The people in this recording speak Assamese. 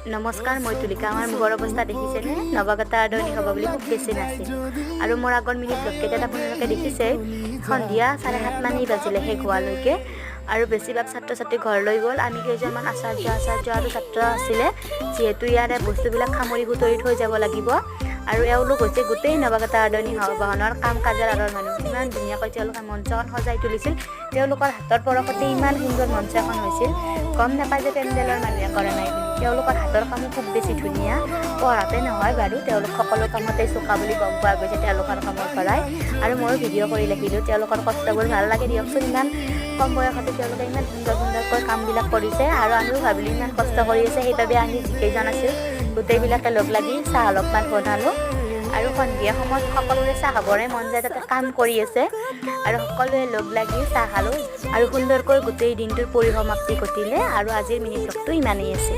নমস্কাৰ, মই তুলিকা। আমাৰ মুখৰ অৱস্থা দেখিছেনে? নৱাগত আদৰণি হ'ব বুলি খুব বেছি নাছিল। আৰু মোৰ আগৰ মিনি ব্লগকেইটাত আপোনালোকে দেখিছে সন্ধিয়া 7:30 মানেই বাজিলে শেষ হোৱালৈকে। আৰু বেছিভাগ ছাত্ৰ ছাত্ৰী ঘৰলৈ গ'ল। আমি কেইজনমান আচাৰ্য আৰু ছাত্ৰ আছিলে, যিহেতু ইয়াৰে বস্তুবিলাক সামৰি সুতৰি থৈ যাব লাগিব। আৰু এওঁলোক হৈছে গোটেই নৱাগত আদৰণি ভৱনৰ কাম কাজৰ আঁৰৰ মানুহ। ইমান ধুনীয়াকৈ তেওঁলোকে মঞ্চ এখন সজাই তুলিছিল। তেওঁলোকৰ হাতৰ পৰশতে ইমান সুন্দৰ মঞ্চ এখন হৈছিল, গম নাপায় যে পেণ্ডেলৰ মানুহে কৰা নাই বুলি। তেওঁলোকৰ হাতৰ কামো খুব বেছি ধুনীয়া, পঢ়াতে নহয় বাৰু, তেওঁলোক সকলো কামতে চোকা বুলি গম পোৱা গৈছে তেওঁলোকৰ কামৰ পৰাই। আৰু ময়ো ভিডিঅ' কৰি ৰাখিলোঁ, তেওঁলোকৰ কষ্টবোৰ ভাল লাগে দিয়কচোন। ইমান কম বয়সতে তেওঁলোকে ইমান সুন্দৰকৈ কামবিলাক কৰিছে। আৰু আমিও ভাবিলোঁ ইমান কষ্ট কৰি আছে, সেইবাবে আমি যিকেইজন আছোঁ গোটেইবিলাকে লগ লাগি চাহ অলপমান বনালোঁ। আৰু সন্ধিয়া সময়ত সকলোৰে চাহ খাবৰে মন যায়, তাতে কাম কৰি আছে। আৰু সকলোৱে লগ লাগি চাহ খালোঁ আৰু সুন্দৰকৈ গোটেই দিনটোৰ পৰিসমাপ্তি ঘটিলে। আৰু আজিৰ মিনি ব্লগটো ইমানেই আছে।